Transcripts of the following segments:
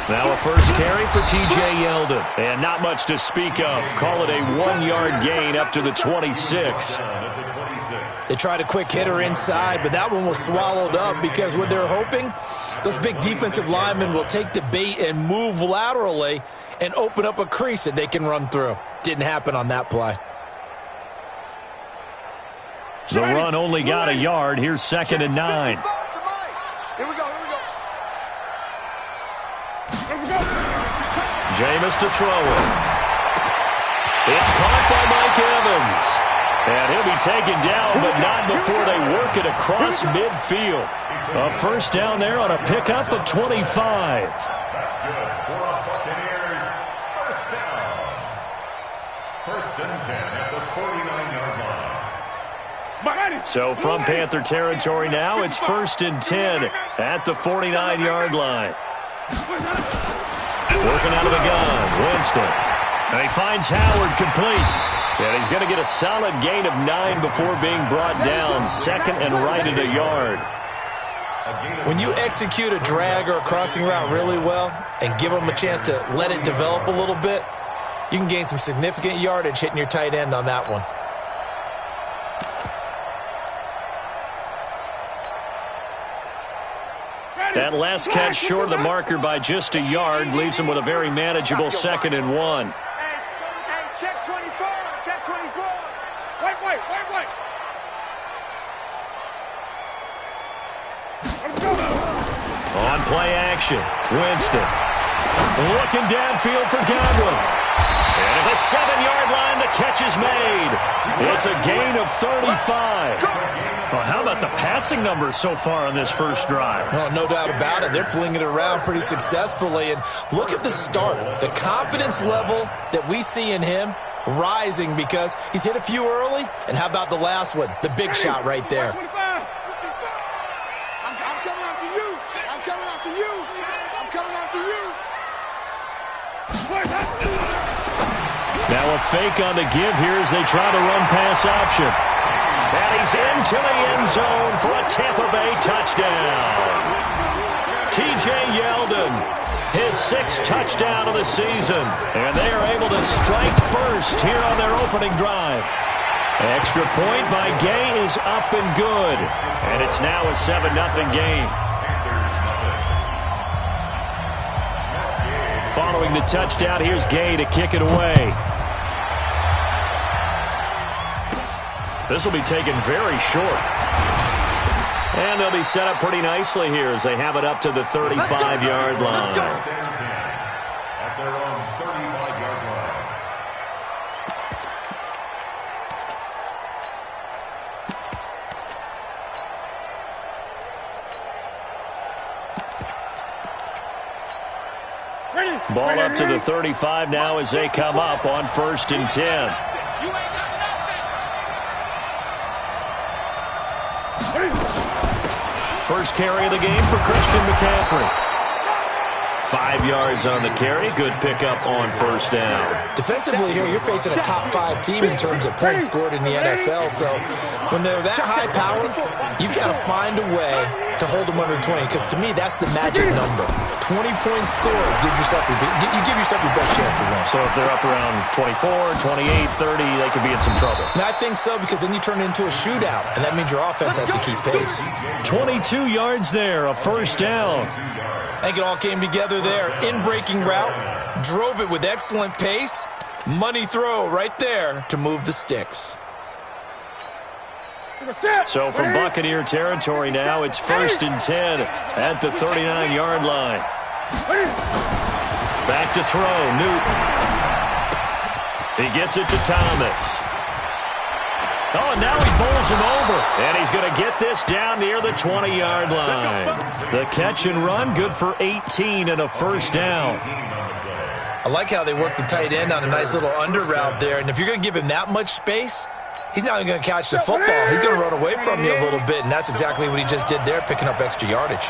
Now a first carry for T.J. Yeldon. And not much to speak of. Call it a 1-yard gain up to the 26. They tried a quick hitter inside, but that one was swallowed up because what they're hoping, those big defensive linemen will take the bait and move laterally and open up a crease that they can run through. Didn't happen on that play. The run only got a yard. Here's 2nd and 9. Here we go. Jameis to throw it. It's caught by Mike Evans. And he'll be taken down, but not before they work it across midfield. A first down there on a pickup of 25. That's good. For the Buccaneers, first down. 1st and 10 at the 49-yard line. So from Panther territory now, it's 1st and 10 at the 49-yard line. Working out of the gun, Winston. And he finds Howard complete. And he's going to get a solid gain of 9 before being brought down. 2nd and right at a yard. When you execute a drag or a crossing route really well and give them a chance to let it develop a little bit, you can gain some significant yardage hitting your tight end on that one. That last catch short of the marker by just a yard leaves him with a very manageable 2nd and 1. Hey, check 24. Check 24. Wait. On play action, Winston. Looking downfield for Godwin. And at the 7-yard line, the catch is made. It's a gain of 35. Well, how about the passing numbers so far on this first drive? Oh, no doubt about it. They're flinging it around pretty successfully. And look at the start. The confidence level that we see in him rising because he's hit a few early. And how about the last one? The big shot right there. I'm coming after you. I'm coming after you. I'm coming after you. Now a fake on the give here as they try to run pass option. And he's into the end zone for a Tampa Bay touchdown. T.J. Yeldon, his 6th touchdown of the season. And they are able to strike first here on their opening drive. Extra point by Gay is up and good. And it's now a 7-0 game. Following the touchdown, here's Gay to kick it away. This will be taken very short. And they'll be set up pretty nicely here as they have it up to the 35-yard line. At their own 35-yard line. Ball up to the 35 now as they come up on 1st and 10. First carry of the game for Christian McCaffrey. 5 yards on the carry. Good pickup on 1st down. Defensively here, you're facing a top 5 team in terms of points scored in the NFL. So when they're that high powered, you got to find a way to hold them under 20. Because to me, that's the magic number. 20 points scored gives yourself you give yourself your best chance to win. So if they're up around 24, 28, 30, they could be in some trouble. And I think so because then you turn it into a shootout. And that means your offense has to keep pace. 22 yards there, a 1st down. I think it all came together there. In-breaking route, drove it with excellent pace. Money throw right there to move the sticks. So from Buccaneer territory now, it's 1st and 10 at the 39-yard line. Back to throw, Newton. He gets it to Thomas. Oh, and now he bowls him over. And he's going to get this down near the 20-yard line. The catch and run, good for 18 and a 1st down. I like how they work the tight end on a nice little under route there. And if you're going to give him that much space, he's not even going to catch the football. He's going to run away from you a little bit, and that's exactly what he just did there, picking up extra yardage.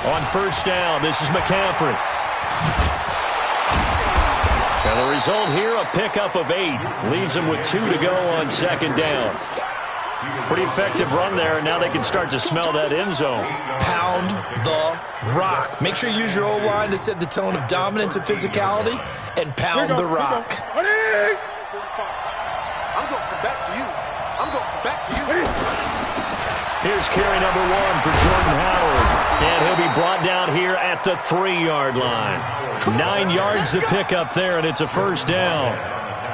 On 1st down, this is McCaffrey. And the result here, a pickup of 8. Leaves them with 2 to go on second down. Pretty effective run there, and now they can start to smell that end zone. Pound the rock. Make sure you use your O-line to set the tone of dominance and physicality, and pound the rock. I'm going to come back to you. I'm going to come back to you. Here's carry number 1 for Jordan Howard. And he'll be brought down here at the 3-yard line. 9 yards to pick up there, and it's a first down.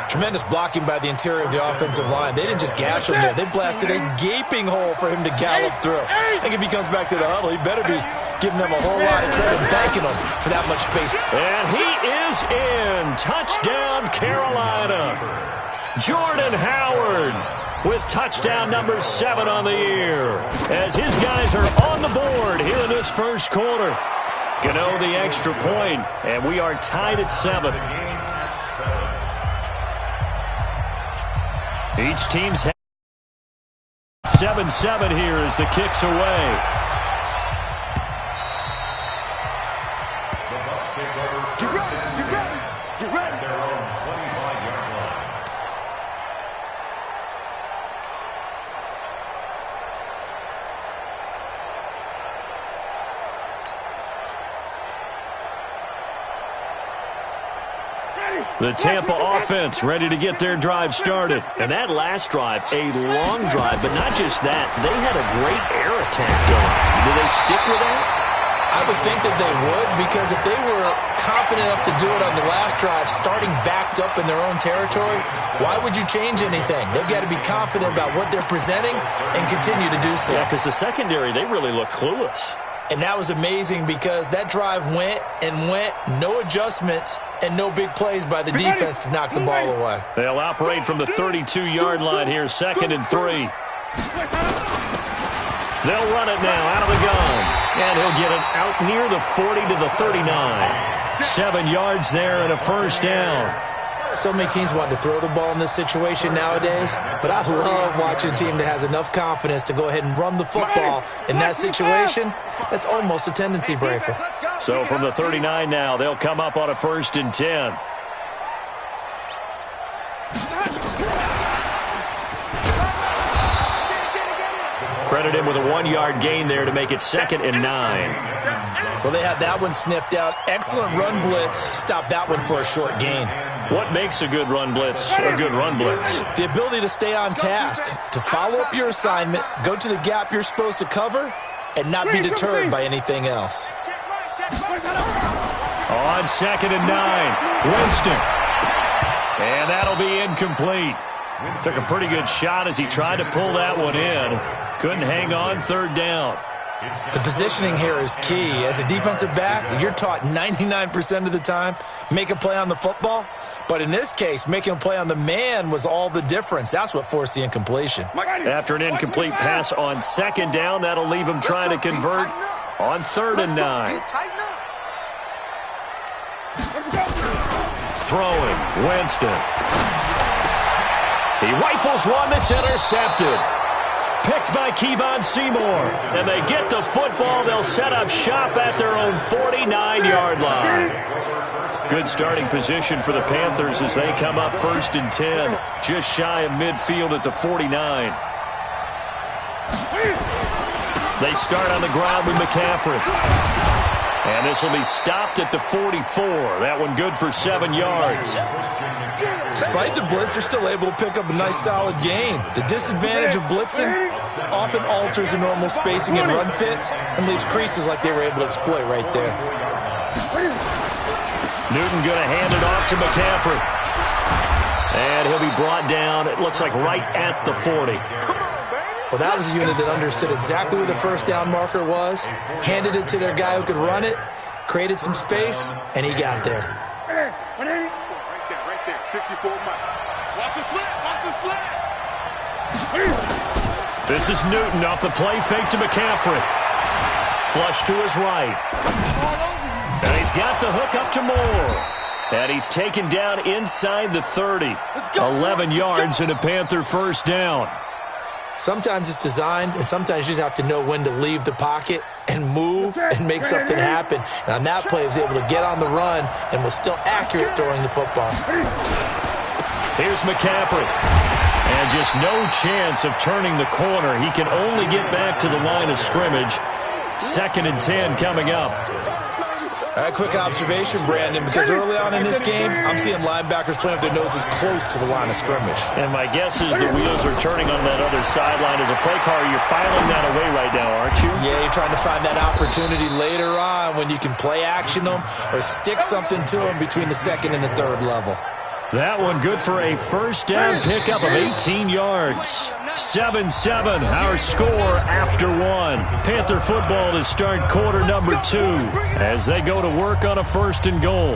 Tremendous blocking by the interior of the offensive line. They didn't just gash him there. They blasted a gaping hole for him to gallop through. I think if he comes back to the huddle, he better be giving them a whole lot of credit, banking them for that much space. And he is in. Touchdown, Carolina. Jordan Howard with touchdown number 7 on the year, as his guys are on the board here in this first quarter. Gano the extra point, and we are tied at 7. Each team's 7-7 here as the kick's away. Get ready, get ready, get ready. Their own 25-yard line. The Tampa offense ready to get their drive started. And that last drive, a long drive, but not just that. They had a great air attack going. Do they stick with that? I would think that they would, because if they were confident enough to do it on the last drive, starting backed up in their own territory, why would you change anything? They've got to be confident about what they're presenting and continue to do so. Yeah, because the secondary, they really look clueless. And that was amazing because that drive went and went, no adjustments, and no big plays by the defense to knock the ball away. They'll operate from the 32-yard line here, 2nd and 3. They'll run it now out of the gun. And he'll get it out near the 40 to the 39. 7 yards there and a first down. So many teams want to throw the ball in this situation nowadays, but I love watching a team that has enough confidence to go ahead and run the football in that situation. That's almost a tendency breaker. So from the 39 now, they'll come up on a 1st and 10. Credit him with a 1-yard gain there to make it 2nd and 9. Well, they had that one sniffed out. Excellent run blitz. Stop that one for a short gain. What makes a good run blitz a good run blitz? The ability to stay on task, to follow up your assignment, go to the gap you're supposed to cover, and not be deterred by anything else. On 2nd and 9, Winston. And that'll be incomplete. Took a pretty good shot as he tried to pull that one in. Couldn't hang on, 3rd down. The positioning here is key. As a defensive back, you're taught 99% of the time, make a play on the football. But in this case, making a play on the man was all the difference. That's what forced the incompletion. After an incomplete pass on 2nd down, that'll leave him trying to convert on 3rd and 9. Throwing, Winston. He rifles one that's intercepted. Picked by Kevon Seymour. And they get the football. They'll set up shop at their own 49-yard line. Good starting position for the Panthers as they come up 1st and 10. Just shy of midfield at the 49. They start on the ground with McCaffrey. And this will be stopped at the 44. That one good for 7 yards. Despite the blitz, they're still able to pick up a nice solid gain. The disadvantage of blitzing often alters the normal spacing and run fits and leaves creases like they were able to exploit right there. Newton going to hand it off to McCaffrey. And he'll be brought down, it looks like right at the 40. Well, that was a unit that understood exactly where the first down marker was, handed it to their guy who could run it, created some space, and he got there. Right there, 54 miles. Watch the slant, watch the slant. This is Newton off the play fake to McCaffrey. Flush to his right. And he's got the hook up to Moore. And he's taken down inside the 30. 11 yards and a Panther first down. Sometimes it's designed, and sometimes you just have to know when to leave the pocket and move and make something happen. And on that play, he was able to get on the run and was still accurate throwing the football. Here's McCaffrey. And just no chance of turning the corner. He can only get back to the line of scrimmage. 2nd and 10 coming up. A quick observation, Brandon, because early on in this game, I'm seeing linebackers playing with their noses close to the line of scrimmage. And my guess is the wheels are turning on that other sideline. As a play caller, you're filing that away right now, aren't you? Yeah, you're trying to find that opportunity later on when you can play action them or stick something to them between the 2nd and the 3rd level. That one good for a first down pickup of 18 yards. 7-7, our score after 1. Panther football to start quarter number 2 as they go to work on a 1st and goal.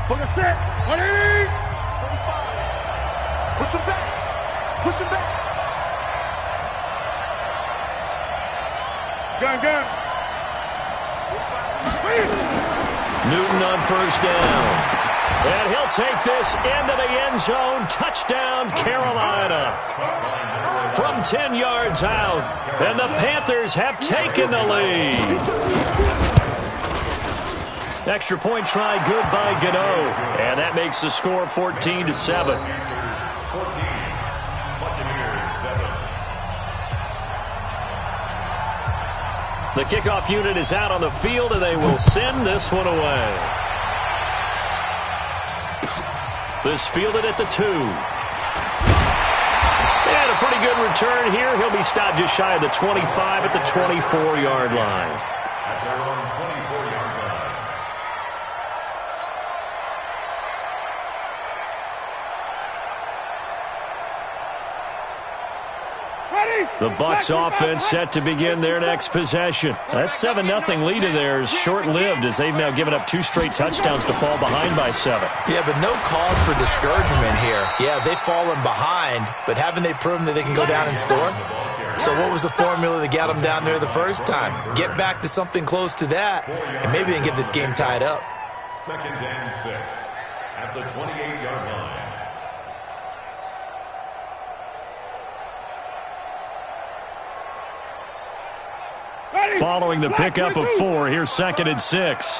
Push him back. Push him back. Gun. Newton on 1st down. And he'll take this into the end zone. Touchdown, Carolina. From 10 yards out. And the Panthers have taken the lead. Extra point try good by Gano. And that makes the score 14-7. The kickoff unit is out on the field, and they will send this one away. This fielded at the 2. And a pretty good return here. He'll be stopped just shy of the 25 at the 24-yard line. At their own 24-yard line. The Bucs offense set to begin their next possession. That 7-0 lead of theirs short-lived as they've now given up 2 straight touchdowns to fall behind by 7. Yeah, but no cause for discouragement here. Yeah, they've fallen behind, but haven't they proven that they can go down and score? So what was the formula that got them down there the first time? Get back to something close to that, and maybe they can get this game tied up. 2nd and 6 at the 28-yard line. Following the pickup of 4, here's 2nd and 6.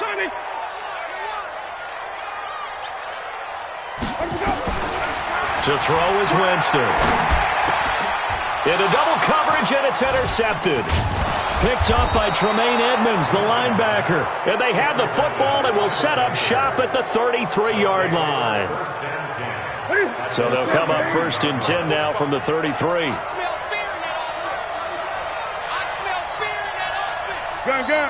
To throw is Winston. Into double coverage, and it's intercepted. Picked up by Tremaine Edmonds, the linebacker. And they have the football and will set up shop at the 33-yard line. So they'll come up 1st and 10 now from the 33. Gun.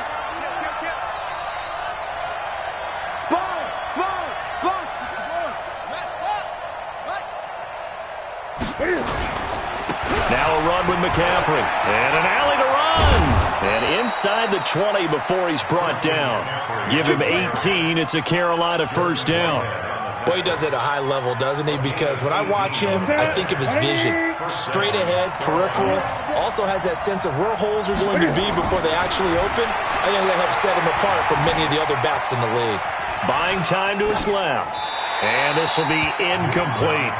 Now a run with McCaffrey. And an alley to run. And inside the 20 before he's brought down. Give him 18. It's a Carolina first down. Boy, he does it at a high level, doesn't he? Because when I watch him, I think of his vision. Straight ahead, peripheral. Also has that sense of where holes are going to be before they actually open. I think that helps set him apart from many of the other backs in the league. Buying time to his left. And this will be incomplete.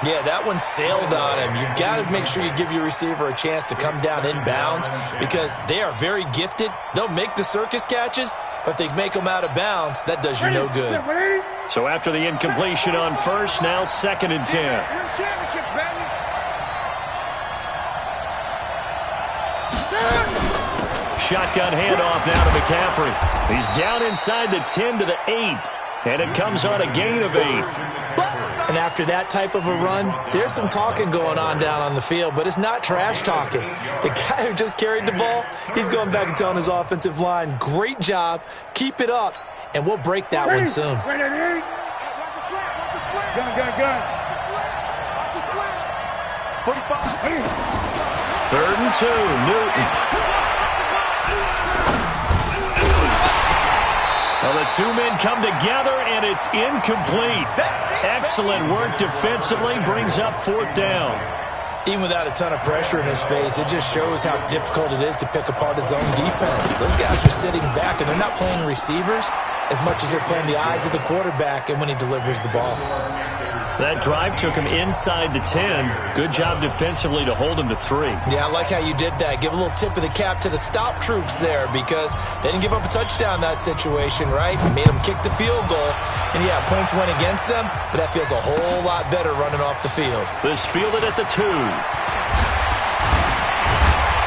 Yeah, that one sailed on him. You've got to make sure you give your receiver a chance to come down inbounds because they are very gifted. They'll make the circus catches, but if they make them out of bounds, that does you no good. So after the incompletion on 1st, now 2nd and 10. Shotgun handoff now to McCaffrey. He's down inside the 10 to the 8, and it comes on a gain of 8. And after that type of a run, there's some talking going on down on the field, but it's not trash talking. The guy who just carried the ball, he's going back and telling his offensive line, great job, keep it up, and we'll break that one soon. Gun. 3rd and 2, Newton. Well, the 2 men come together, and it's incomplete. Excellent work defensively, brings up 4th down. Even without a ton of pressure in his face, it just shows how difficult it is to pick apart his own defense. Those guys are sitting back, and they're not playing receivers as much as they're playing the eyes of the quarterback and when he delivers the ball. That drive took him inside the 10. Good job defensively to hold him to 3. Yeah, I like how you did that. Give a little tip of the cap to the stop troops there because they didn't give up a touchdown in that situation, right? Made them kick the field goal. And, yeah, points went against them, but that feels a whole lot better running off the field. This fielded at the 2.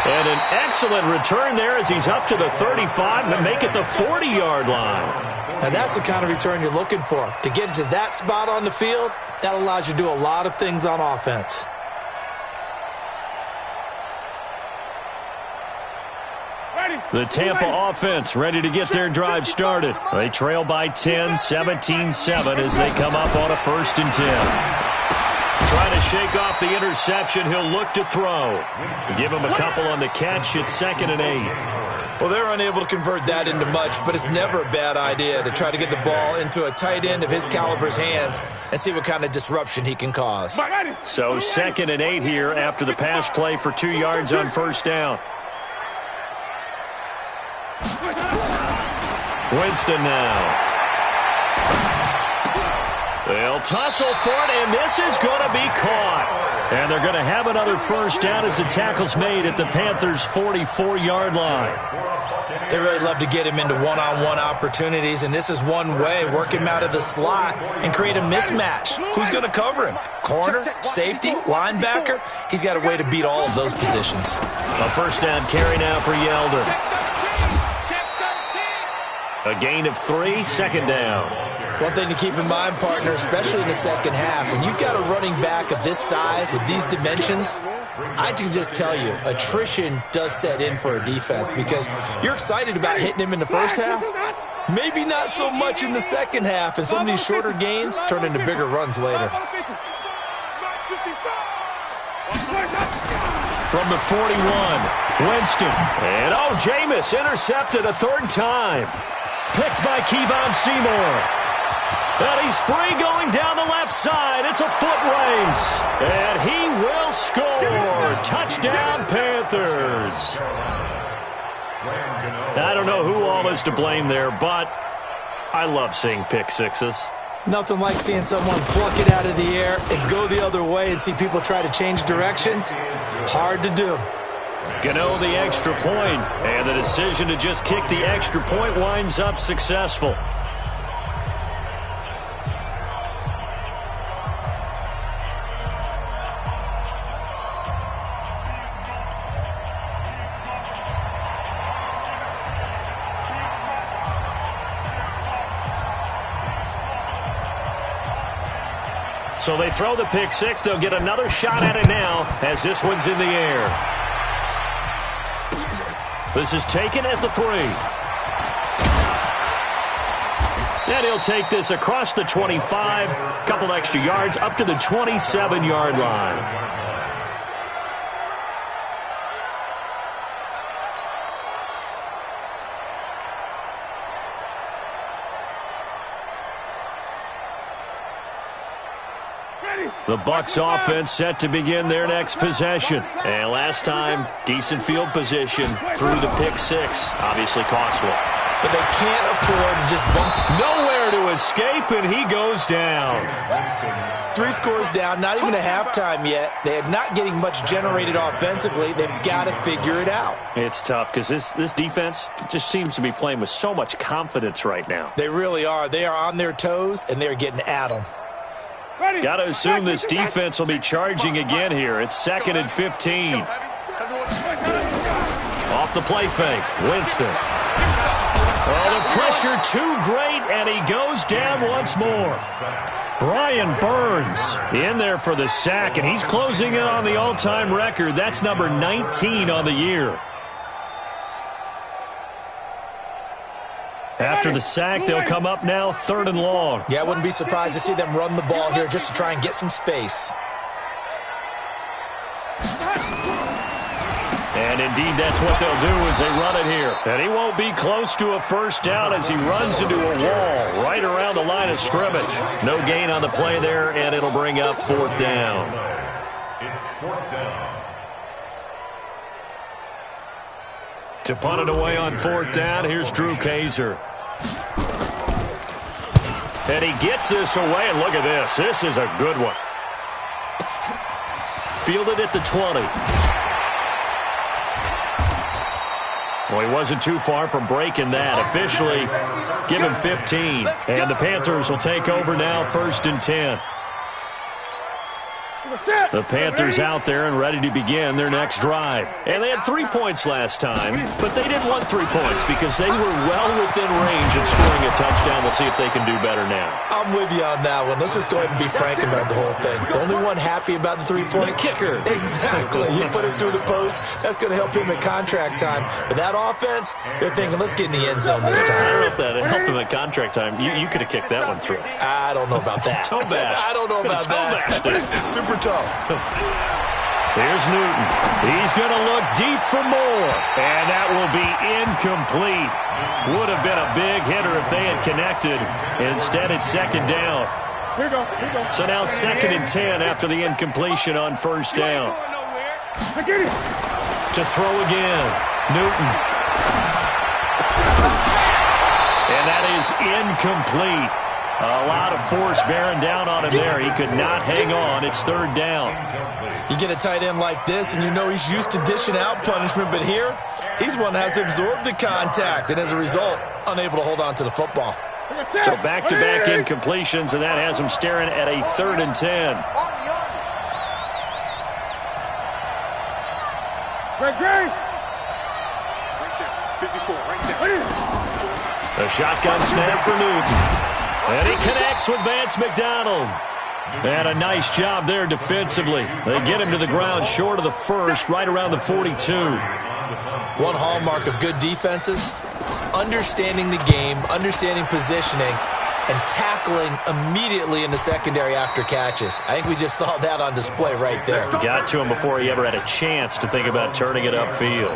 And an excellent return there as he's up to the 35 to make it the 40-yard line. Now, that's the kind of return you're looking for. To get to that spot on the field, that allows you to do a lot of things on offense. The Tampa offense ready to get their drive started. They trail by 10, 17-7 as they come up on a 1st and 10. Trying to shake off the interception, he'll look to throw. Give him a couple on the catch. It's 2nd and 8. Well, they're unable to convert that into much, but it's never a bad idea to try to get the ball into a tight end of his caliber's hands and see what kind of disruption he can cause. So 2nd and 8 here after the pass play for 2 yards on 1st down. Winston now. They'll tussle for it, and this is going to be caught. And they're going to have another 1st down as the tackle's made at the Panthers' 44-yard line. They really love to get him into one-on-one opportunities, and this is one way. Work him out of the slot and create a mismatch. Who's going to cover him? Corner, safety, linebacker? He's got a way to beat all of those positions. A 1st down carry now for Yeldon. A gain of 3, 2nd down. One thing to keep in mind, partner, especially in the second half, when you've got a running back of this size, of these dimensions, I can just tell you, attrition does set in for a defense because you're excited about hitting him in the first half, maybe not so much in the second half, and some of these shorter gains turn into bigger runs later. From the 41, Winston. And, Jameis intercepted a 3rd time. Picked by Kevon Seymour. And he's free going down the left side. It's a foot race. And he will score. Touchdown, Panthers. I don't know who all is to blame there, but I love seeing pick sixes. Nothing like seeing someone pluck it out of the air and go the other way and see people try to change directions. Hard to do. Gano the extra point, and the decision to just kick the extra point winds up successful. So they throw the pick six. They'll get another shot at it now as this one's in the air. This is taken at the 3. And he'll take this across the 25. Couple extra yards up to the 27-yard line. The Bucs offense set to begin their next possession. And last time, decent field position through the pick six. Obviously costly. But they can't afford to just bump. Nowhere to escape, and he goes down. 3 scores down, not even a halftime yet. They are not getting much generated offensively. They've got to figure it out. It's tough because this defense just seems to be playing with so much confidence right now. They really are. They are on their toes, and they're getting at them. Got to assume this defense will be charging again here. It's 2nd and 15. Off the play fake, Winston. Oh, the pressure too great, and he goes down once more. Brian Burns in there for the sack, and he's closing in on the all-time record. That's number 19 on the year. After the sack, they'll come up now 3rd and long. Yeah, I wouldn't be surprised to see them run the ball here just to try and get some space. And indeed, that's what they'll do as they run it here. And he won't be close to a 1st down as he runs into a wall right around the line of scrimmage. No gain on the play there, and it'll bring up 4th down. It's 4th down. To punt it away on 4th down, here's Drew Kaiser. And he gets this away, and look at this. This is a good one. Fielded at the 20. Well, he wasn't too far from breaking that. Officially, give him 15. And the Panthers will take over now, 1st and 10. The Panthers out there and ready to begin their next drive. And they had 3 points last time, but they didn't want 3 points because they were well within range of scoring a touchdown. We'll see if they can do better now. I'm with you on that one. Let's just go ahead and be frank about the whole thing. The only one happy about the 3-point kicker. Exactly. You put it through the post. That's going to help him at contract time. But that offense, they're thinking, let's get in the end zone this time. I don't know if that helped him at contract time. You could have kicked that one through. I don't know about that. Toe bash. I don't know about that. Super toe. Here's Newton. He's going to look deep for more. And that will be incomplete. Would have been a big hitter if they had connected. Instead, it's 2nd down. Here you go. Here you go. So now 2nd and 10 after the incompletion on 1st down. To throw again. Newton. And that is incomplete. A lot of force bearing down on him there. He could not hang on. It's 3rd down. You get a tight end like this, and you know he's used to dishing out punishment, but here, he's one that has to absorb the contact, and as a result, unable to hold on to the football. So back-to-back incompletions, and that has him staring at a 3rd and 10. Right there. 54, right there. A shotgun snap for Newton. And he connects with Vance McDonald. And a nice job there defensively. They get him to the ground short of the 1st, right around the 42. One hallmark of good defenses is understanding the game, understanding positioning, and tackling immediately in the secondary after catches. I think we just saw that on display right there. Got to him before he ever had a chance to think about turning it upfield.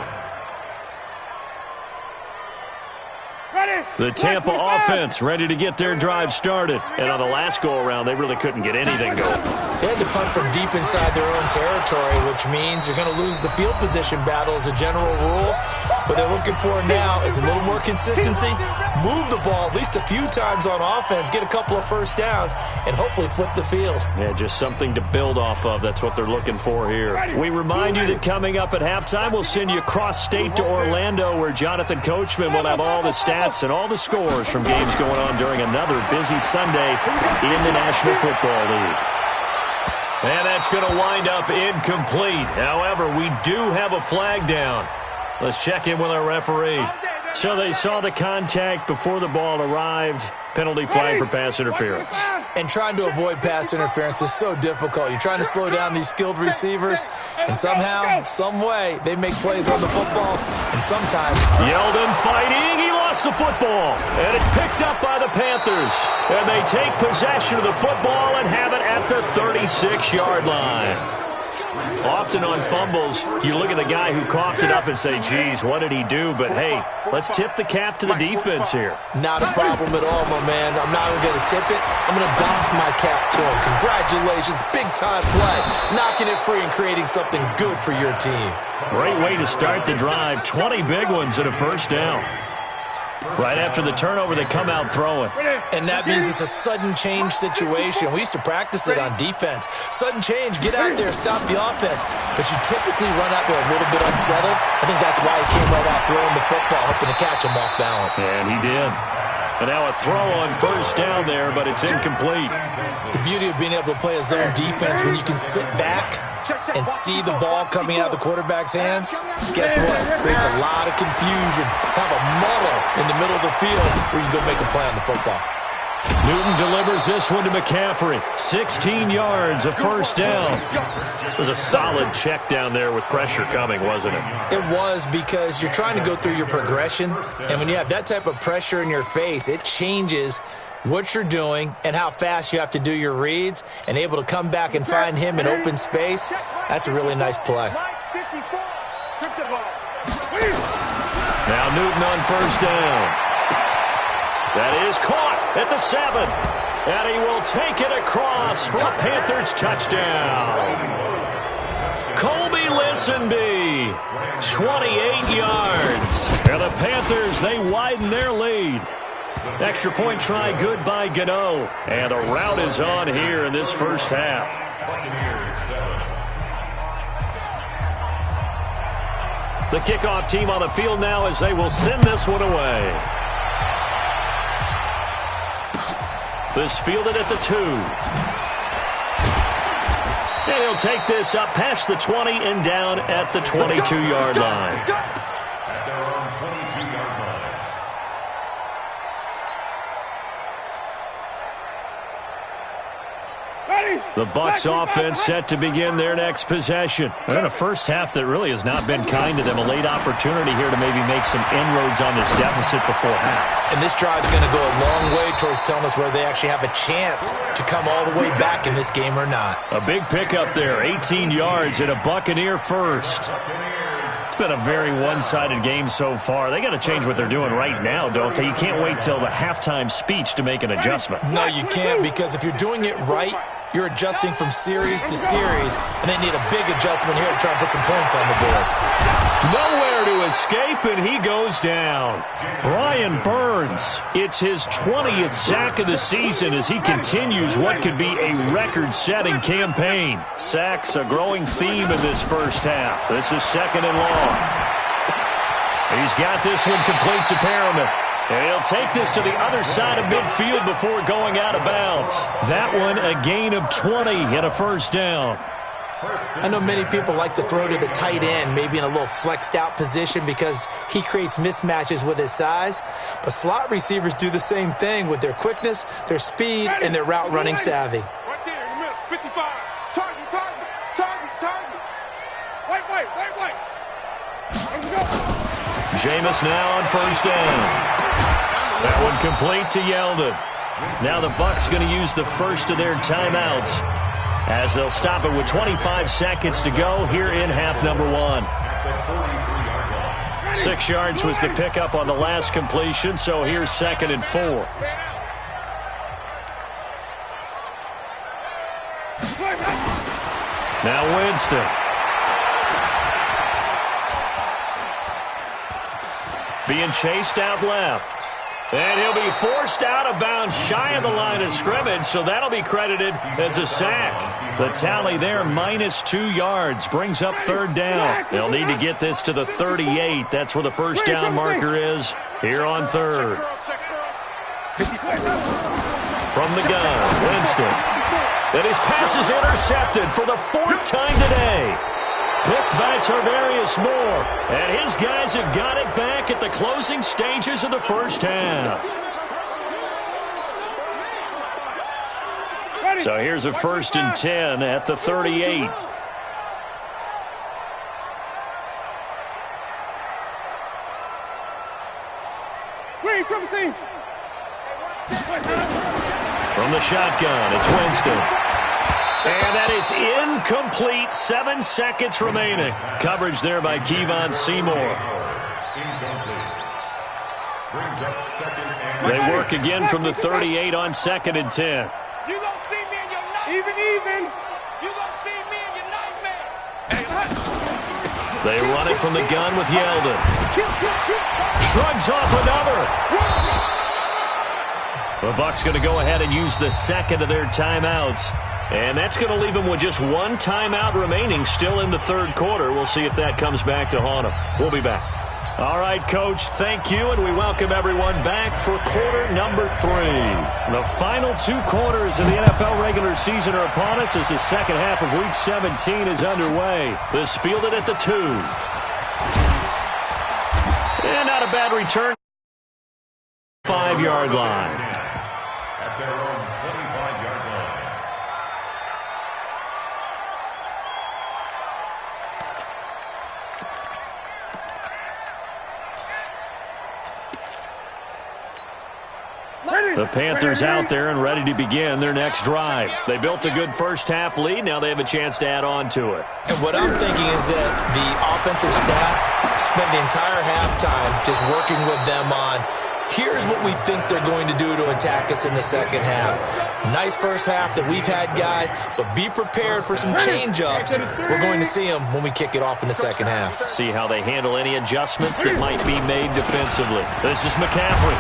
The Tampa offense ready to get their drive started. And on the last go-around, they really couldn't get anything going. They had to punt from deep inside their own territory, which means you're going to lose the field position battle as a general rule. What they're looking for now is a little more consistency, move the ball at least a few times on offense, get a couple of 1st downs, and hopefully flip the field. Yeah, just something to build off of. That's what they're looking for here. We remind you that coming up at halftime, we'll send you cross-state to Orlando, where Jonathan Coachman will have all the stats and all the scores from games going on during another busy Sunday in the National Football League. And that's going to wind up incomplete. However, we do have a flag down. Let's check in with our referee. So they saw the contact before the ball arrived. Penalty flag for pass interference. And trying to avoid pass interference is so difficult. You're trying to slow down these skilled receivers, and somehow, some way, they make plays on the football, and sometimes... Yeldon fighting. He lost the football, and it's picked up by the Panthers. And they take possession of the football and have it at the 36-yard line. Often on fumbles, you look at the guy who coughed it up and say, geez, what did he do? But, hey, let's tip the cap to the defense here. Not a problem at all, my man. I'm not even going to tip it. I'm going to doff my cap to him. Congratulations. Big-time play. Knocking it free and creating something good for your team. Great way to start the drive. 20 big ones and a 1st down. Right after the turnover, they come out throwing. And that means it's a sudden change situation. We used to practice it on defense. Sudden change, get out there, stop the offense. But you typically run out there a little bit unsettled. I think that's why he came right out throwing the football, hoping to catch him off balance. And he did. And now a throw on 1st down there, but it's incomplete. The beauty of being able to play a zone defense when you can sit back and see the ball coming out of the quarterback's hands, guess what? Creates a lot of confusion, kind of a muddle in the middle of the field where you can go make a play on the football. Newton delivers this one to McCaffrey. 16 yards, a 1st down. It was a solid check down there with pressure coming, wasn't it? It was, because you're trying to go through your progression, and when you have that type of pressure in your face, it changes what you're doing and how fast you have to do your reads, and able to come back and find him in open space. That's a really nice play. Now Newton on 1st down. That is caught at the 7. And he will take it across for a Panthers touchdown. Colby Listenby, 28 yards. And the Panthers, they widen their lead. Extra point try good by Gano. And a rout is on here in this first half. The kickoff team on the field now as they will send this one away. This fielded at the 2. And he'll take this up past the 20 and down at the 22-yard line. At their own 22-yard line. The Bucs offense set to begin their next possession. And a first half that really has not been kind to them. A late opportunity here to maybe make some inroads on this deficit before half. And this drive's going to go a long way towards telling us whether they actually have a chance to come all the way back in this game or not. A big pickup there, 18 yards and a Buccaneer first. It's been a very one-sided game so far. They got to change what they're doing right now, don't they? You can't wait till the halftime speech to make an adjustment. No, you can't, because if you're doing it right, you're adjusting from series to series, and they need a big adjustment here to try and put some points on the board. Nowhere to escape, and he goes down. Brian Burns, it's his 20th sack of the season as he continues what could be a record-setting campaign. Sacks a growing theme in this first half. This is second and long. He's got this one complete to Perriman. And he'll take this to the other side of midfield before going out of bounds. That one a gain of 20 and a first down. I know many people like to throw to the tight end, maybe in a little flexed out position because he creates mismatches with his size. But slot receivers do the same thing with their quickness, their speed, and their route running savvy. Right there in the middle, 55. Target, target, target, target. Wait. Here we go. Jameis now on first down. That one complete to Yeldon. Now the Bucs going to use the first of their timeouts as they'll stop it with 25 seconds to go here in half number 1. 6 yards was the pickup on the last completion, so here's second and 4. Now Winston. Being chased out left. And he'll be forced out of bounds shy of the line of scrimmage, so that'll be credited as a sack. The tally there, -2 yards, brings up third down. They'll need to get this to the 38. That's where the first down marker is here on third. From the gun, Winston. And his pass is intercepted for the 4th time today. Picked by Tarvarius Moore. And his guys have got it back at the closing stages of the first half. So here's a 1st and 10 at the 38. From the shotgun, it's Winston. And that is incomplete. 7 seconds remaining. Coverage there by Kevon Seymour. They work again from the 38 on 2nd and 10. You gonna see me in your nightmares. Even. You gonna see me in your nightmares. They run it from the gun with Yeldon. Shrugs off another. The Bucs going to go ahead and use the second of their timeouts. And that's going to leave them with just 1 timeout remaining still in the third quarter. We'll see if that comes back to haunt them. We'll be back. All right, Coach, thank you, and we welcome everyone back for quarter number 3. The final 2 quarters of the NFL regular season are upon us as the second half of Week 17 is underway. This fielded at the 2. And not a bad return. 5-yard line. At their own 25-yard line. The Panthers out there and ready to begin their next drive. They built a good first-half lead. Now they have a chance to add on to it. And what I'm thinking is that the offensive staff spent the entire halftime just working with them on, here's what we think they're going to do to attack us in the second half. Nice first half that we've had, guys, but be prepared for some change-ups. We're going to see them when we kick it off in the second half. See how they handle any adjustments that might be made defensively. This is McCaffrey.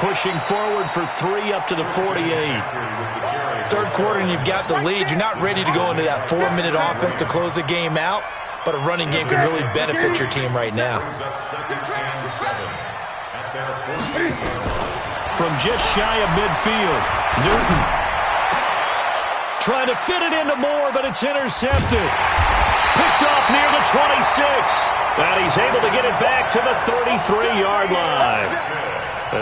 pushing forward for 3 up to the 48. Third quarter and you've got the lead. You're not ready to go into that 4-minute offense to close the game out, but a running game can really benefit your team right now. From just shy of midfield, Newton trying to fit it into Moore, but it's intercepted. Picked off near the 26. And he's able to get it back to the 33-yard line.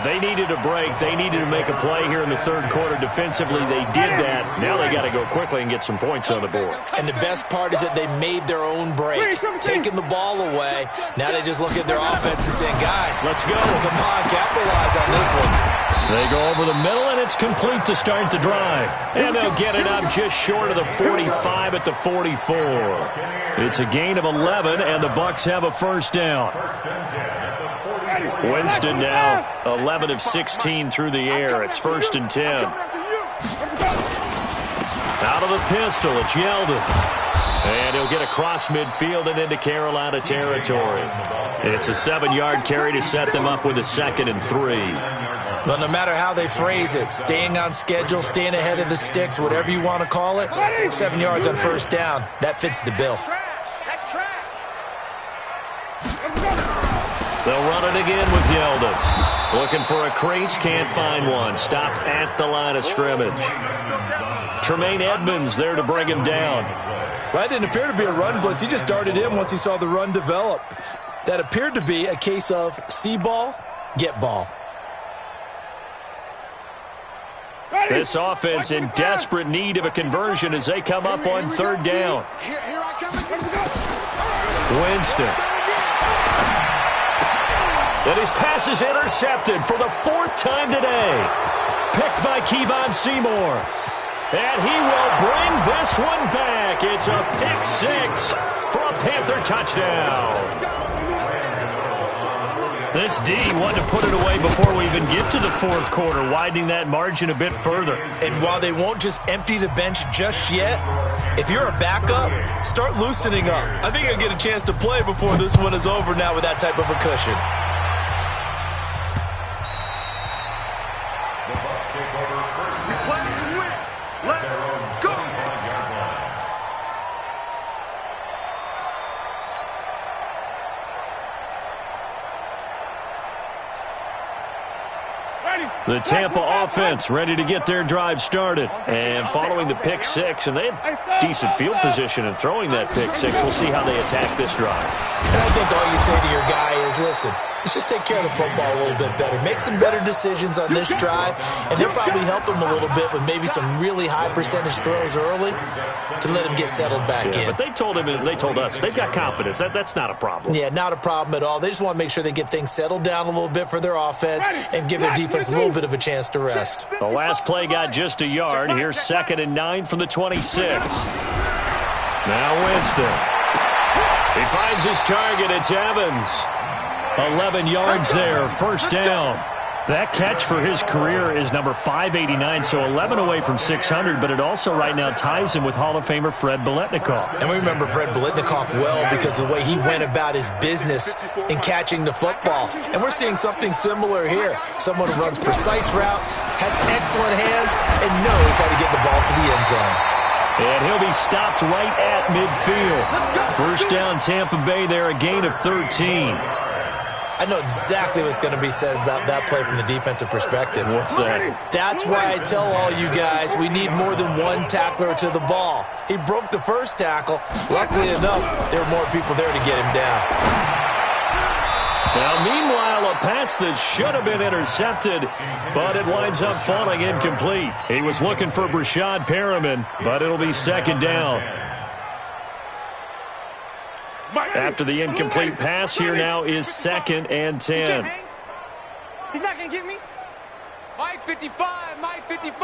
They needed a break. They needed to make a play here in the third quarter. Defensively, they did that. Now they got to go quickly and get some points on the board. And the best part is that they made their own break, taking the ball away. Now they just look at their offense and saying, guys, let's go. Come on, capitalize on this one. They go over the middle, and it's complete to start the drive. And they'll get it up just short of the 45 at the 44. It's a gain of 11, and the Bucs have a first down. Winston now 11 of 16 through the air. It's 1st and 10. Out of the pistol, it's Yeldon. And he'll get across midfield and into Carolina territory. It's a 7-yard carry to set them up with a 2nd and 3. Well, no matter how they phrase it, staying on schedule, staying ahead of the sticks, whatever you want to call it, 7 yards on first down, that fits the bill. That's trash. They'll run it again with Yeldon. Looking for a crease, can't find one. Stopped at the line of scrimmage. Tremaine Edmonds there to bring him down. Well, that didn't appear to be a run blitz. He just darted in once he saw the run develop. That appeared to be a case of see ball, get ball. This offense in desperate need of a conversion as they come up on 3rd down. Winston. And his pass is intercepted for the 4th time today. Picked by Kevon Seymour. And he will bring this one back. It's a pick 6 for a Panther touchdown. This D wanted to put it away before we even get to the 4th quarter, widening that margin a bit further. And while they won't just empty the bench just yet, if you're a backup, start loosening up. I think I'll get a chance to play before this one is over now with that type of a cushion. The Tampa offense ready to get their drive started. And following the pick 6, and they have decent field position in throwing that pick 6. We'll see how they attack this drive. And I think all you say to your guy is, listen, let's just take care of the football a little bit better. Make some better decisions on this drive, and they'll probably help them a little bit with maybe some really high percentage throws early to let him get settled back in. But they told him, and they told us, they've got confidence. That's not a problem. Yeah, not a problem at all. They just want to make sure they get things settled down a little bit for their offense and give their defense a little bit of a chance to rest. The last play got just a yard. Here's 2nd and 9 from the 26. Now Winston. He finds his target. It's Evans. 11 yards there, 1st down. That catch for his career is number 589, so 11 away from 600, but it also right now ties him with Hall of Famer Fred Biletnikoff. And we remember Fred Biletnikoff well because of the way he went about his business in catching the football. And we're seeing something similar here. Someone who runs precise routes, has excellent hands, and knows how to get the ball to the end zone. And he'll be stopped right at midfield. 1st down Tampa Bay there, a gain of 13. I know exactly what's going to be said about that play from the defensive perspective. What's that? That's why I tell all you guys we need more than one tackler to the ball. He broke the first tackle. Luckily enough, there were more people there to get him down. Now, meanwhile, a pass that should have been intercepted, but it winds up falling incomplete. He was looking for Brashad Perriman, but it'll be 2nd down. After the incomplete pass, here now is 2nd and 10. He's not going to get me. Mike 55, Mike 55.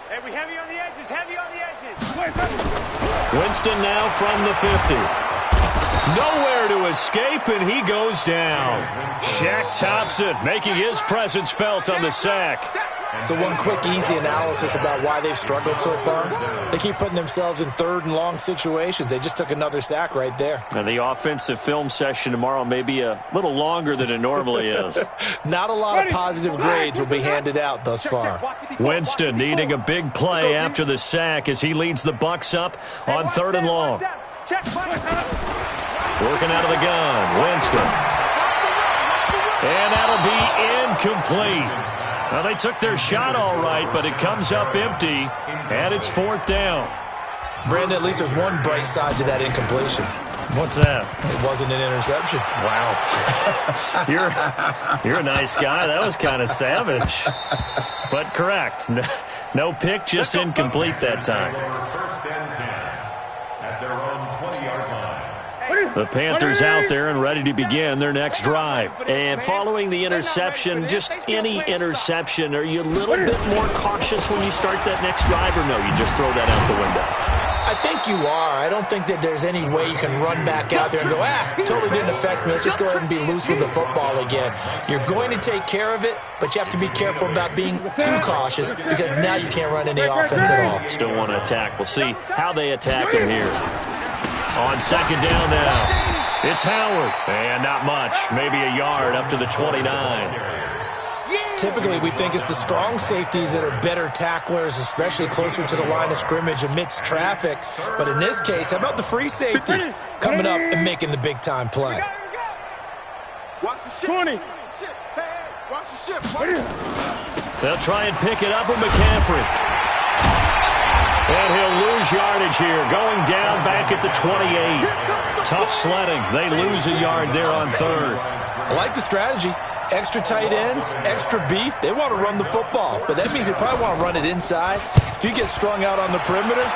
Hey, we heavy on the edges, heavy on the edges. Winston now from the 50. Nowhere to escape, and he goes down. Shaq Thompson making his presence felt on the sack. So one quick, easy analysis about why they've struggled so far. They keep putting themselves in third and long situations. They just took another sack right there. And the offensive film session tomorrow may be a little longer than it normally is. Not a lot of positive grades will be handed out thus far. Winston needing a big play after the sack as he leads the Bucs up on 3rd and long. Working out of the gun, Winston. And that'll be incomplete. Well, they took their shot all right, but it comes up empty, and it's 4th down. Brandon, at least there's one bright side to that incompletion. What's that? It wasn't an interception. Wow. You're a nice guy. That was kind of savage. But correct. No pick, just incomplete that time. First and 10 at their own 20-yard line. The Panthers out there and ready to begin their next drive. And following the interception, just any interception, are you a little bit more cautious when you start that next drive, or no, you just throw that out the window? I think you are. I don't think that there's any way you can run back out there and go, totally didn't affect me. Let's just go ahead and be loose with the football again. You're going to take care of it, but you have to be careful about being too cautious because now you can't run any offense at all. Still want to attack. We'll see how they attack him here. On 2nd down now, it's Howard. And not much, maybe a yard up to the 29. Typically, we think it's the strong safeties that are better tacklers, especially closer to the line of scrimmage amidst traffic. But in this case, how about the free safety coming up and making the big-time play? Watch the ship. 20. Watch the ship. They'll try and pick it up with McCaffrey. And he'll lose yardage here, going down back at the 28. Tough sledding. They lose a yard there on 3rd. I like the strategy. Extra tight ends, extra beef. They want to run the football, but that means they probably want to run it inside. If you get strung out on the perimeter,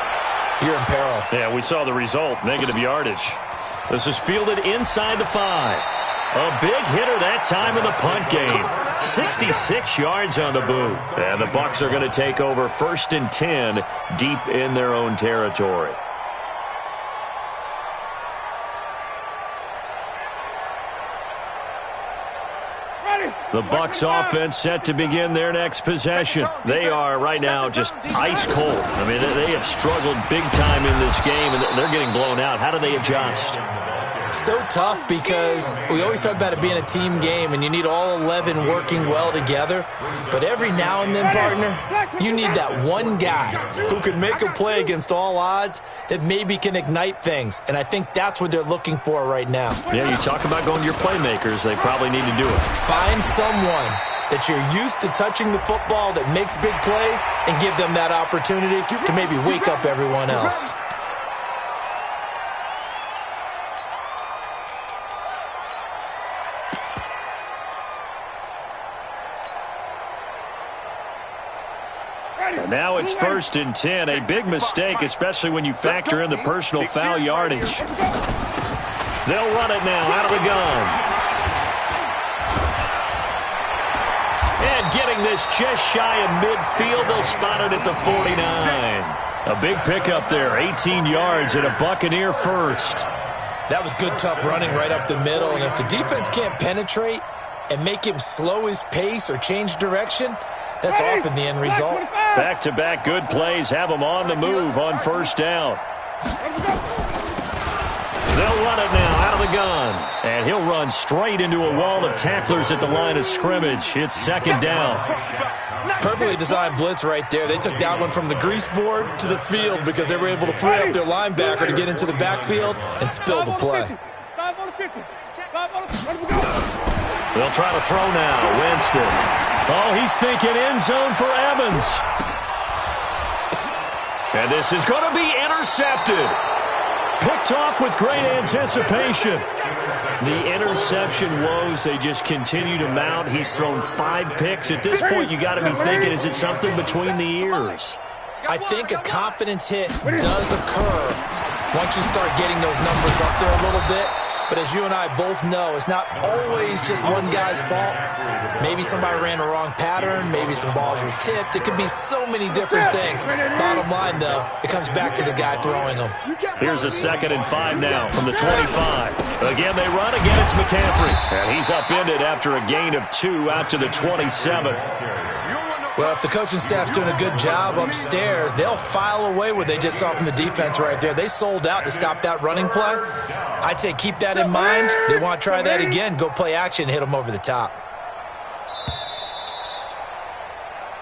you're in peril. Yeah, we saw the result, negative yardage. This is fielded inside the 5. A big hitter that time in the punt game. 66 yards on the boot. And the Bucs are going to take over 1st and 10 deep in their own territory. The Bucs offense set to begin their next possession. They are right now just ice cold. I mean, they have struggled big time in this game, and they're getting blown out. How do they adjust? So tough because we always talk about it being a team game and you need all 11 working well together. But every now and then, partner, you need that one guy who can make a play against all odds that maybe can ignite things. And I think that's what they're looking for right now. Yeah, you talk about going to your playmakers. They probably need to do it. Find someone that you're used to touching the football that makes big plays and give them that opportunity to maybe wake up everyone else. Now it's 1st and 10. A big mistake, especially when you factor in the personal foul yardage. They'll run it now out of the gun. And getting this just shy of midfield, they'll spot it at the 49. A big pickup there, 18 yards and a Buccaneer first. That was good, tough running right up the middle. And if the defense can't penetrate and make him slow his pace or change direction, that's often the end result. Back-to-back good plays have them on the move on 1st down. They'll run it now out of the gun. And he'll run straight into a wall of tacklers at the line of scrimmage. It's 2nd down. Perfectly designed blitz right there. They took that one from the grease board to the field because they were able to free up their linebacker to get into the backfield and spill the play. They'll try to throw now. Winston. Oh, he's thinking end zone for Evans. And this is going to be intercepted. Picked off with great anticipation. The interception woes, they just continue to mount. He's thrown 5 picks. At this point, you got to be thinking, is it something between the ears? I think a confidence hit does occur once you start getting those numbers up there a little bit. But as you and I both know, it's not always just one guy's fault. Maybe somebody ran a wrong pattern. Maybe some balls were tipped. It could be so many different things. Bottom line, though, it comes back to the guy throwing them. Here's a 2nd and 5 now from the 25. Again, they run. Again, it's McCaffrey. And he's upended after a gain of 2 out to the 27. Well, if the coaching staff's doing a good job upstairs, they'll file away what they just saw from the defense right there. They sold out to stop that running play. I'd say keep that in mind. They want to try that again. Go play action, hit them over the top.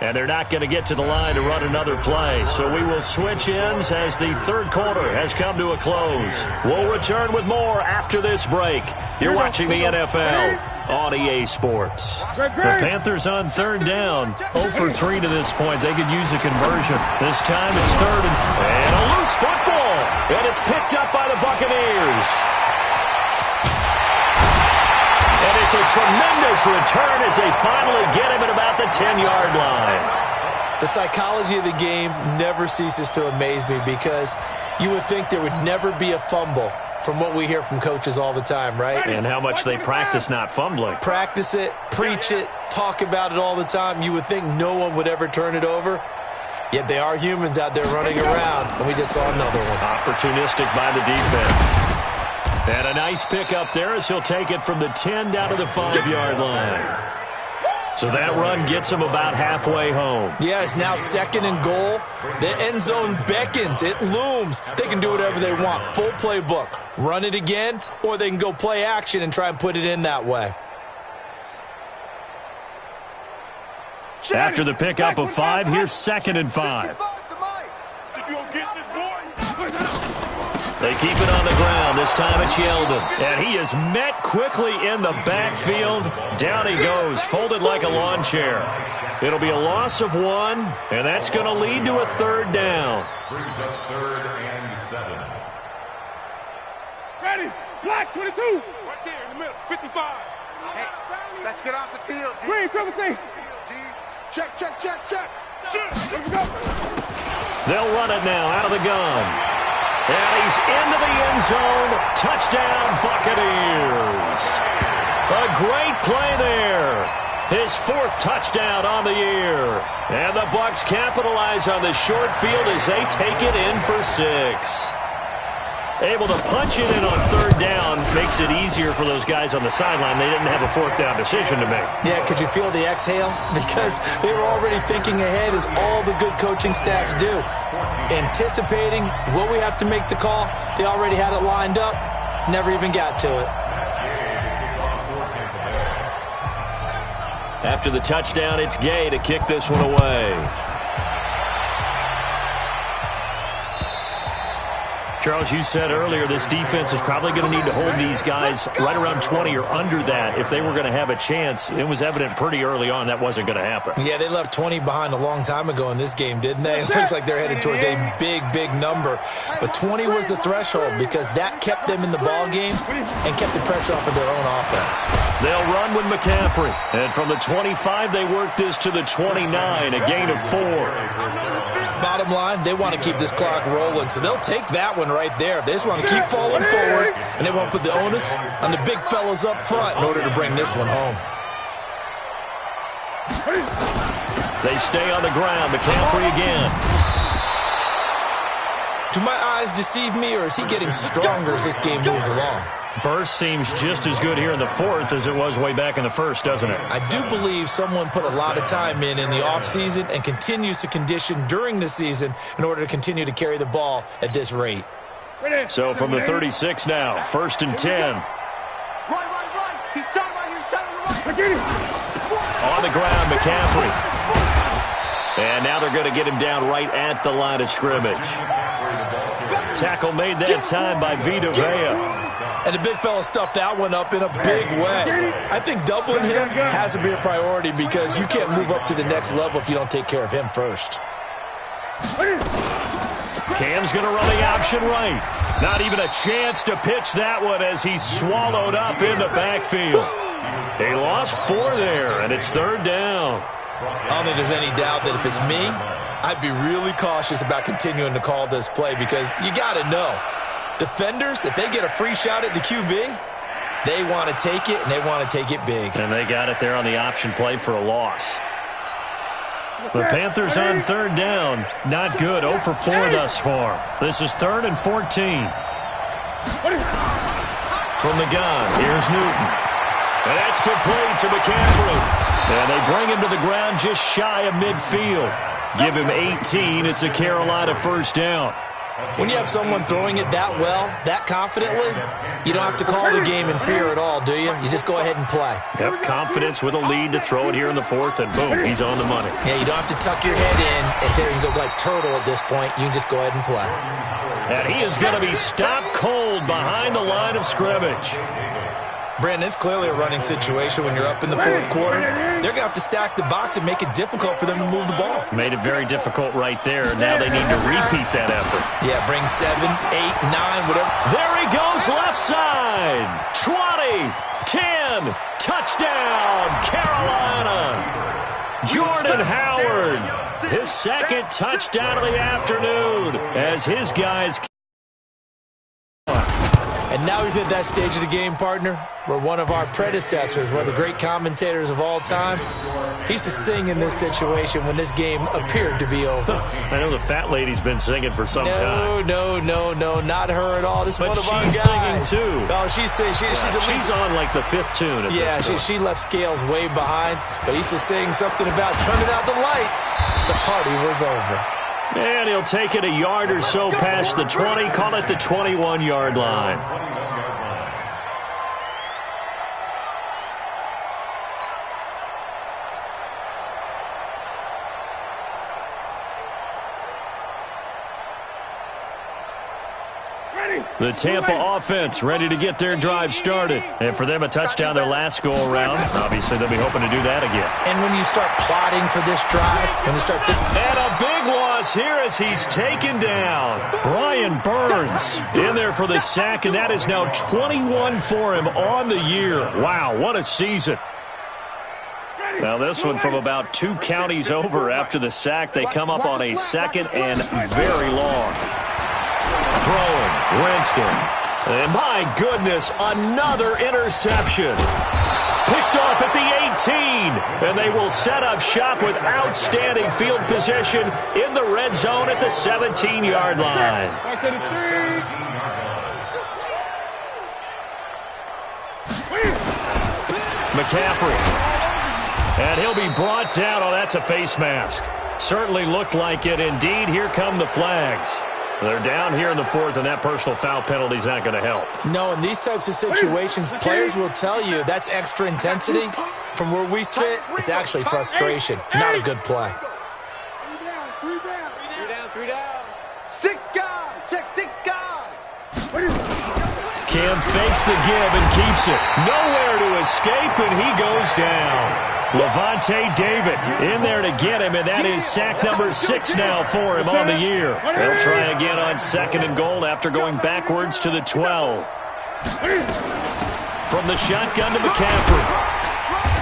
And they're not going to get to the line to run another play. So we will switch ends as the third quarter has come to a close. We'll return with more after this break. You're watching the NFL on EA Sports. The Panthers on third down. 0 for 3 to this point. They could use a conversion. This time it's third and a loose football. And it's picked up by the Buccaneers. And it's a tremendous return as they finally get him at about the 10-yard line. The psychology of the game never ceases to amaze me because you would think there would never be a fumble from what we hear from coaches all the time, right? And how much they practice not fumbling. Practice it, preach it, talk about it all the time. You would think no one would ever turn it over. Yet they are humans out there running around, and we just saw another one. Opportunistic by the defense. And a nice pick up there as he'll take it from the 10 down to the 5-yard line. So that run gets him about halfway home. Yeah, it's now second and goal. The end zone beckons. It looms. They can do whatever they want. Full playbook. Run it again, or they can go play action and try and put it in that way. After the pickup of 5, here's 2nd and 5. They keep it on the ground. This time it's Yeldon. And he is met quickly in the backfield. Down he goes, folded like a lawn chair. It'll be a loss of 1, and that's going to lead to a third down. Brings up 3rd and 7. Ready, black 22. Right there in the middle, 55. Hey, let's get off the field, D. Green, triple T. Check, check, check, check. Let's go. They'll run it now out of the gun. And he's into the end zone. Touchdown, Buccaneers. A great play there. His 4th touchdown on the year. And the Bucs capitalize on the short field as they take it in for 6. Able to punch it in on third down makes it easier for those guys on the sideline. They didn't have a 4th down decision to make. Yeah, could you feel the exhale? Because they were already thinking ahead, as all the good coaching staffs do. Anticipating what we have to make the call. They already had it lined up. Never even got to it. After the touchdown, it's Gay to kick this one away. Charles, you said earlier this defense is probably going to need to hold these guys right around 20 or under that if they were going to have a chance. It was evident pretty early on that wasn't going to happen. Yeah, they left 20 behind a long time ago in this game, didn't they? It looks like they're headed towards a big, big number. But 20 was the threshold because that kept them in the ball game and kept the pressure off of their own offense. They'll run with McCaffrey. And from the 25, they work this to the 29, a gain of 4. Bottom line, they want to keep this clock rolling, so they'll take that one right there. They just want to keep falling forward, and they won't put the onus on the big fellas up front in order to bring this one home. They stay on the ground. McCaffrey again. Do my eyes deceive me, or is he getting stronger as this game moves along? Burst seems just as good here in the 4th as it was way back in the 1st, doesn't it? I do believe someone put a lot of time in the offseason and continues to condition during the season in order to continue to carry the ball at this rate. So from the 36 now, 1st and 10. Right. He's tight right here. He's tight right. On the ground, McCaffrey. And now they're going to get him down right at the line of scrimmage. Tackle made that time by Vita Vea. And the big fella stuffed that one up in a big way. I think doubling him has to be a priority because you can't move up to the next level if you don't take care of him first. Cam's going to run the option right. Not even a chance to pitch that one as he's swallowed up in the backfield. They lost 4 there, and it's 3rd down. I don't think there's any doubt that if it's me, I'd be really cautious about continuing to call this play because you got to know. Defenders, if they get a free shot at the QB, they want to take it, and they want to take it big. And they got it there on the option play for a loss. The Panthers on 3rd down. Not good. 0 for 4 thus far. This is 3rd and 14. From the gun, here's Newton. And that's complete to McCaffrey. And they bring him to the ground just shy of midfield. Give him 18. It's a Carolina first down. When you have someone throwing it that well, that confidently, you don't have to call the game in fear at all, do you? You just go ahead and play. Yep, confidence with a lead to throw it here in the fourth, and boom, he's on the money. Yeah, you don't have to tuck your head in and tell him to go like turtle at this point. You can just go ahead and play. And he is going to be stopped cold behind the line of scrimmage. Brandon, it's clearly a running situation when you're up in the fourth quarter. They're going to have to stack the box and make it difficult for them to move the ball. Made it very difficult right there. Now they need to repeat that effort. Yeah, bring 7, 8, 9, whatever. There he goes, left side. 20, 10, touchdown, Carolina. Jordan Howard, his second touchdown of the afternoon as his guys. And now we've hit that stage of the game, partner, where one of our predecessors, one of the great commentators of all time, he used to sing in this situation when this game appeared to be over. I know the fat lady's been singing for some time. No, not her at all. This is one of our guys. She's singing too. Oh, she's singing. She's on like the fifth tune at this point. She left Scales way behind, but he used to sing something about turning out the lights. The party was over. And he'll take it a yard or so past the 20, call it the 21-yard line. The Tampa offense ready to get their drive started. And for them, a touchdown their last go-around. Obviously, they'll be hoping to do that again. And when you start plotting for this drive, when you start thinking... And a big loss here as he's taken down. Brian Burns in there for the sack, and that is now 21 for him on the year. Wow, what a season. Now this one from about 2 counties over after the sack. They come up on a second and very long. Throwing, Winston. And my goodness, another interception. Picked off at the 18. And they will set up shop with outstanding field position in the red zone at the 17-yard line. McCaffrey. And he'll be brought down. Oh, that's a face mask. Certainly looked like it. Indeed, here come the flags. They're down here in the fourth, and that personal foul penalty is not going to help. No, in these types of situations, players will tell you that's extra intensity. From where we sit, it's actually frustration. Not a good play. 3 down. 6 guys. Check 6 guys. Cam fakes the give and keeps it. Nowhere to escape, and he goes down. Levante David in there to get him, and that is sack number 6 now for him on the year. They'll try again on 2nd and goal after going backwards to the 12. From the shotgun to McCaffrey.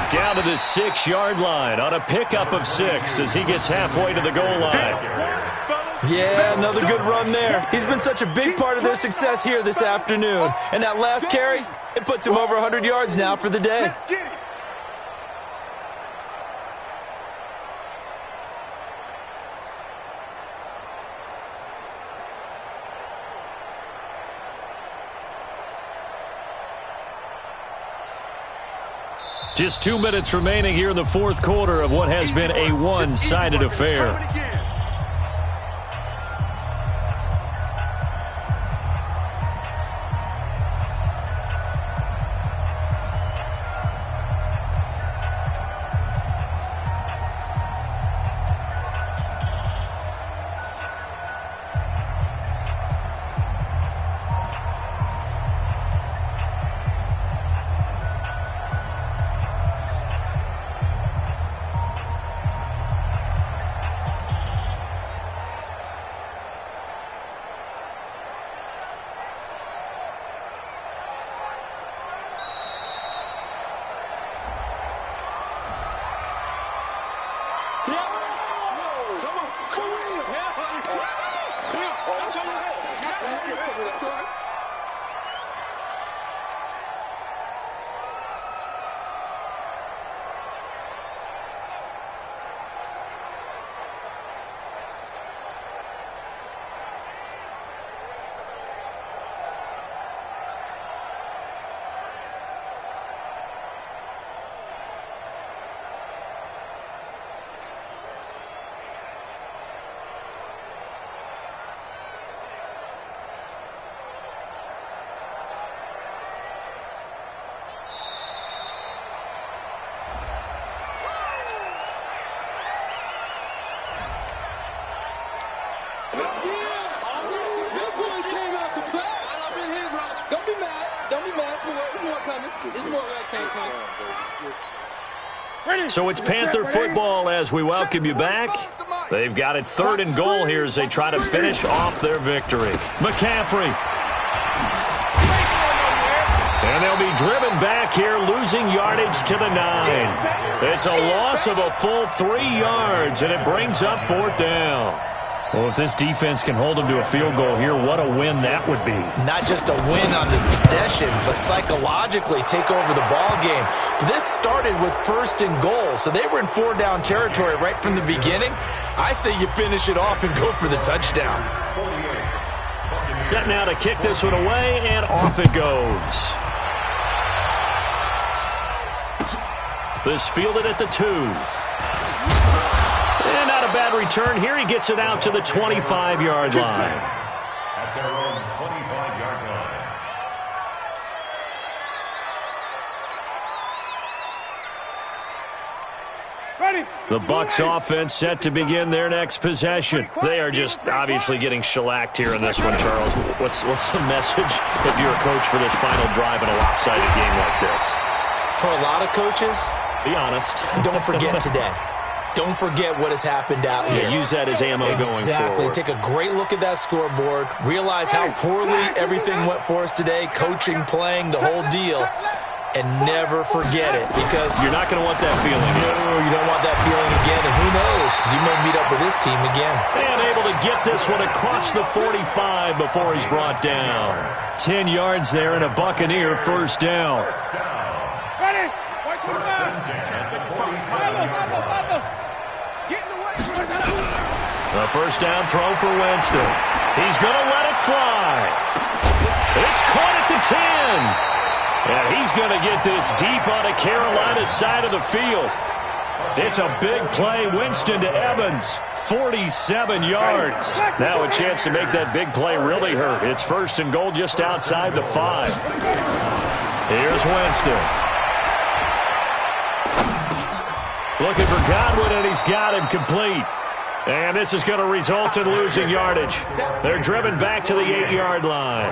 Down to the 6-yard line on a pickup of 6 as he gets halfway to the goal line. Yeah, another good run there. He's been such a big part of their success here this afternoon. And that last carry, it puts him over 100 yards now for the day. Just 2 minutes remaining here in the fourth quarter of what has been a one-sided affair. So it's Panther football as we welcome you back. They've got it 3rd and goal here as they try to finish off their victory. McCaffrey. And they'll be driven back here, losing yardage to the 9. It's a loss of a full 3 yards, and it brings up 4th down. Well, if this defense can hold them to a field goal here, what a win that would be. Not just a win on the possession, but psychologically take over the ball game. This started with 1st and goal, so they were in 4-down territory right from the beginning. I say you finish it off and go for the touchdown. Set now to kick this one away, and off it goes. This fielded at the 2. And not a bad return here. He gets it out to the 25-yard line. At their own 25-yard line. The Bucs offense set to begin their next possession. They are just obviously getting shellacked here in this one, Charles. What's the message if you're a coach for this final drive in a lopsided game like this? For a lot of coaches, be honest. Don't forget today. Don't forget what has happened out here. Use that as ammo going forward. Exactly. Take a great look at that scoreboard. Realize how poorly everything went for us today. Coaching, playing, the whole deal. And never forget it, because you're not going to want that feeling. No, you don't want that feeling again. And who knows? You may meet up with this team again. And able to get this one across the 45 before he's brought down. 10 yards there and a Buccaneer 1st down. The 1st down throw for Winston. He's going to let it fly. It's caught at the 10. And he's going to get this deep on the Carolina side of the field. It's a big play. Winston to Evans. 47 yards. Now a chance to make that big play really hurt. It's 1st and goal just outside the 5. Here's Winston. Looking for Godwin, and he's got him complete. And this is going to result in losing yardage. They're driven back to the 8-yard line.